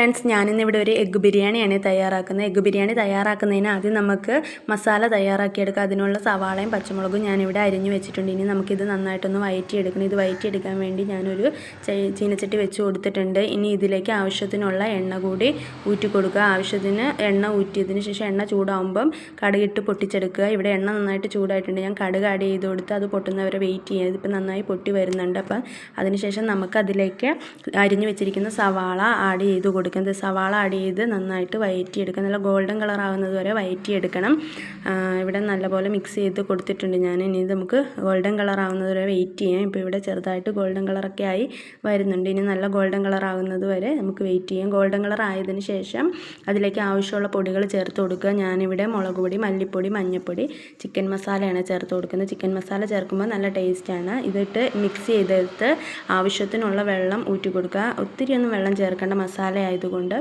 Friends, ഞാനിന്നിവിടെ ഒരു egg ബിരിയാണിയാണ് തയ്യാറാക്കുന്നത്. എഗ്ഗ് ബിരിയാണി തയ്യാറാക്കുന്നതിന് ആദ്യം നമുക്ക് മസാല തയ്യാറാക്കിയെടുക്കാം. അതിനുള്ള സവാളയും പച്ചമുളകും ഞാനിവിടെ അരിഞ്ഞു വെച്ചിട്ടുണ്ട്. ഇനി നമുക്കിത് നന്നായിട്ടൊന്ന് വഴറ്റിയെടുക്കണം. ഇത് വഴറ്റിയെടുക്കാൻ വേണ്ടി ഞാനൊരു ചീനച്ചട്ടി വെച്ച് കൊടുത്തിട്ടുണ്ട്. ഇനി ഇതിലേക്ക് ആവശ്യത്തിനുള്ള എണ്ണ കൂടി ഊറ്റി കൊടുക്കുക. ആവശ്യത്തിന് എണ്ണ ഊറ്റിയതിന് ശേഷം എണ്ണ ചൂടാകുമ്പം കടുകിട്ട് പൊട്ടിച്ചെടുക്കുക. ഇവിടെ എണ്ണ നന്നായിട്ട് ചൂടായിട്ടുണ്ട്. ഞാൻ കടുക് ആഡ് ചെയ്ത് കൊടുത്ത് അത് പൊട്ടുന്നവരെ വെയിറ്റ് ചെയ്യുക. ഇതിപ്പോൾ നന്നായി പൊട്ടി വരുന്നുണ്ട്. അപ്പം അതിനുശേഷം നമുക്കതിലേക്ക് അരിഞ്ഞു വെച്ചിരിക്കുന്ന സവാള ആഡ് ചെയ്ത് കൊടുക്കുന്നത്. സവാള ആഡ് ചെയ്ത് നന്നായിട്ട് വഴറ്റിയെടുക്കുക. നല്ല ഗോൾഡൻ കളർ ആകുന്നത് വരെ വഴറ്റിയെടുക്കണം. ഇവിടെ നല്ലപോലെ മിക്സ് ചെയ്ത് കൊടുത്തിട്ടുണ്ട് ഞാൻ. ഇനി നമുക്ക് ഗോൾഡൻ കളർ ആകുന്നത് വരെ വെയിറ്റ് ചെയ്യാം. ഇപ്പോൾ ഇവിടെ ചെറുതായിട്ട് ഗോൾഡൻ കളറൊക്കെ ആയി വരുന്നുണ്ട്. ഇനി നല്ല ഗോൾഡൻ കളർ ആകുന്നത് വരെ നമുക്ക് വെയിറ്റ് ചെയ്യാം. ഗോൾഡൻ കളർ ആയതിനു ശേഷം അതിലേക്ക് ആവശ്യമുള്ള പൊടികൾ ചേർത്ത് കൊടുക്കുക. ഞാനിവിടെ മുളക് പൊടി, മല്ലിപ്പൊടി, മഞ്ഞൾപ്പൊടി, ചിക്കൻ മസാലയാണ് ചേർത്ത് കൊടുക്കുന്നത്. ചിക്കൻ മസാല ചേർക്കുമ്പോൾ നല്ല ടേസ്റ്റാണ്. ഇതിട്ട് മിക്സ് ചെയ്തെടുത്ത് ആവശ്യത്തിനുള്ള വെള്ളം ഊറ്റി കൊടുക്കുക. ഒത്തിരിയൊന്നും വെള്ളം ചേർക്കേണ്ട, മസാല ആയതുകൊണ്ട്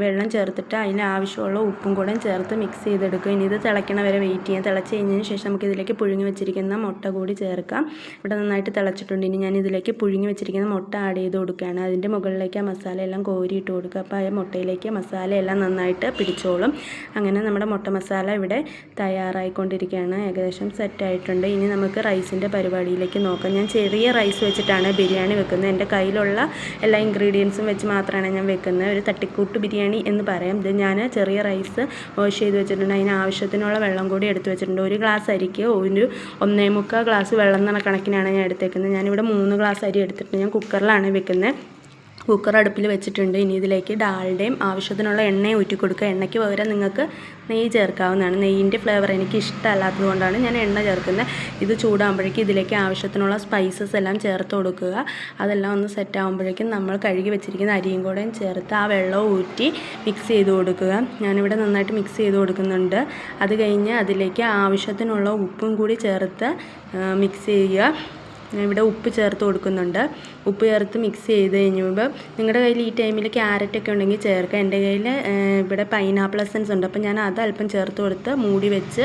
വെള്ളം ചേർത്തിട്ട് അതിന് ആവശ്യമുള്ള ഉപ്പും കൂടെ ചേർത്ത് മിക്സ് ചെയ്തെടുക്കുക. ഇനി ഇത് തിളയ്ക്കണ വരെ വെയിറ്റ് ചെയ്യാം. തിളച്ച് കഴിഞ്ഞതിന് ശേഷം നമുക്കിതിലേക്ക് പുഴുങ്ങി വെച്ചിരിക്കുന്ന മുട്ട കൂടി ചേർക്കാം. ഇവിടെ നന്നായിട്ട് തിളച്ചിട്ടുണ്ട്. ഇനി ഞാൻ ഇതിലേക്ക് പുഴുങ്ങി വെച്ചിരിക്കുന്ന മുട്ട ആഡ് ചെയ്ത് കൊടുക്കുകയാണ്. അതിൻ്റെ മുകളിലേക്ക് ആ മസാല എല്ലാം കോരിയിട്ട് കൊടുക്കുക. അപ്പോൾ ആ മുട്ടയിലേക്ക് മസാല എല്ലാം നന്നായിട്ട് പിടിച്ചോളും. അങ്ങനെ നമ്മുടെ മുട്ട മസാല ഇവിടെ തയ്യാറായിക്കൊണ്ടിരിക്കുകയാണ്. ഏകദേശം സെറ്റായിട്ടുണ്ട്. ഇനി നമുക്ക് റൈസിൻ്റെ പരിപാടിയിലേക്ക് നോക്കാം. ഞാൻ ചെറിയ റൈസ് വെച്ചിട്ടാണ് ബിരിയാണി വെക്കുന്നത്. എൻ്റെ കയ്യിലുള്ള എല്ലാ ഇൻഗ്രീഡിയൻസും വെച്ച് മാത്രമാണ് ഞാൻ വെക്കുന്നത്. ഒരു തട്ടിക്കൂട്ട് ബിരിയാണി എന്ന് പറയാം. ഇത് ഞാൻ ചെറിയ റൈസ് വാഷ് ചെയ്ത് വെച്ചിട്ടുണ്ട്. അതിന് ആവശ്യത്തിനുള്ള വെള്ളം കൂടി എടുത്ത് വെച്ചിട്ടുണ്ട്. ഒരു ഗ്ലാസ് അരിക്ക് 1.25 ഗ്ലാസ് വെള്ളം എന്ന കണക്കിനാണ് ഞാൻ എടുത്തേക്കുന്നത്. ഞാനിവിടെ 3 ഗ്ലാസ് അരി എടുത്തിട്ടുണ്ട്. ഞാൻ കുക്കറിലാണ് വെക്കുന്നത്. കുക്കർ അടുപ്പിൽ വെച്ചിട്ടുണ്ട്. ഇനി ഇതിലേക്ക് ഡാൽഡയും ആവശ്യത്തിനുള്ള എണ്ണയും ഊറ്റി കൊടുക്കുക. എണ്ണയ്ക്ക് പകരം നിങ്ങൾക്ക് നെയ്യ് ചേർക്കാവുന്നതാണ്. നെയ്യിൻ്റെ ഫ്ലേവർ എനിക്ക് ഇഷ്ടമല്ലാത്തത് കൊണ്ടാണ് ഞാൻ എണ്ണ ചേർക്കുന്നത്. ഇത് ചൂടാകുമ്പോഴേക്കും ഇതിലേക്ക് ആവശ്യത്തിനുള്ള സ്പൈസസ് എല്ലാം ചേർത്ത് കൊടുക്കുക. അതെല്ലാം ഒന്ന് സെറ്റ് ആകുമ്പോഴേക്കും നമ്മൾ കഴുകി വെച്ചിരിക്കുന്ന അരിയും കൂടെ ചേർത്ത് ആ വെള്ളം ഊറ്റി മിക്സ് ചെയ്ത് കൊടുക്കുക. ഞാനിവിടെ നന്നായിട്ട് മിക്സ് ചെയ്ത് കൊടുക്കുന്നുണ്ട്. അത് കഴിഞ്ഞ് അതിലേക്ക് ആവശ്യത്തിനുള്ള ഉപ്പും കൂടി ചേർത്ത് മിക്സ് ചെയ്യുക. ഇവിടെ ഉപ്പ് ചേർത്ത് കൊടുക്കുന്നുണ്ട്. ഉപ്പ് ചേർത്ത് മിക്സ് ചെയ്ത് കഴിയുമ്പോൾ നിങ്ങളുടെ കയ്യിൽ ഈ ടൈമിൽ ക്യാരറ്റൊക്കെ ഉണ്ടെങ്കിൽ ചേർക്കുക. എൻ്റെ കയ്യിൽ ഇവിടെ പൈനാപ്പിൾ എസൻസ് ഉണ്ട്. അപ്പോൾ ഞാൻ അത് അല്പം ചേർത്ത് കൊടുത്ത് മൂടി വെച്ച്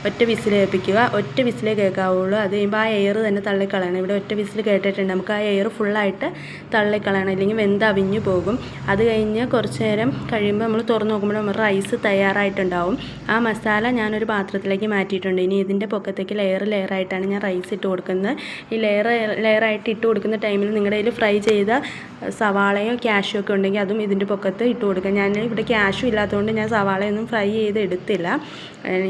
ഒറ്റ വിസിൽ കേൾപ്പിക്കുക. ഒറ്റ വിസിലേ കേൾക്കാവുള്ളൂ. അത് കഴിയുമ്പോൾ ആ എയർ തന്നെ തള്ളിക്കളയണം. ഇവിടെ ഒറ്റ വിസിൽ കേട്ടിട്ടുണ്ട്. നമുക്ക് ആ എയർ ഫുള്ളായിട്ട് തള്ളിക്കളയണം, ഇല്ലെങ്കിൽ വെന്തവിഞ്ഞു പോകും. അത് കഴിഞ്ഞ് കുറച്ച് നേരം കഴിയുമ്പോൾ നമ്മൾ തുറന്ന് നോക്കുമ്പോൾ നമ്മൾ റൈസ് തയ്യാറായിട്ടുണ്ടാവും. ആ മസാല ഞാനൊരു പാത്രത്തിലേക്ക് മാറ്റിയിട്ടുണ്ട്. ഇനി ഇതിൻ്റെ പൊക്കത്തേക്ക് ലെയറായിട്ടാണ് ഞാൻ റൈസ് ഇട്ട് കൊടുക്കുന്നത്. ഈ ലെയറായിട്ട് ഇട്ട് കൊടുക്കുന്ന ടൈമിൽ നിങ്ങളുടെ കയ്യിൽ ഫ്രൈ ചെയ്ത സവാളയോ ക്യാഷോ ഒക്കെ ഉണ്ടെങ്കിൽ അതും ഇതിൻ്റെ പൊക്കത്ത് ഇട്ട് കൊടുക്കുക. ഞാൻ ഇവിടെ ക്യാഷും ഇല്ലാത്തതുകൊണ്ട് ഞാൻ സവാളയൊന്നും ഫ്രൈ ചെയ്ത് എടുത്തില്ല.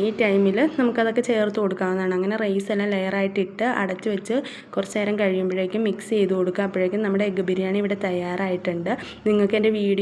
ഈ ടൈമിൽ നമുക്കതൊക്കെ ചേർത്ത് കൊടുക്കാവുന്നതാണ്. അങ്ങനെ റൈസ് എല്ലാം ലെയറായിട്ട് ഇട്ട് അടച്ച് വെച്ച് കുറച്ച് നേരം കഴിയുമ്പോഴേക്കും മിക്സ് ചെയ്ത് കൊടുക്കുക. അപ്പോഴേക്കും നമ്മുടെ എഗ്ഗ് ബിരിയാണി ഇവിടെ തയ്യാറായിട്ടുണ്ട്. നിങ്ങൾക്ക് എൻ്റെ വീഡിയോ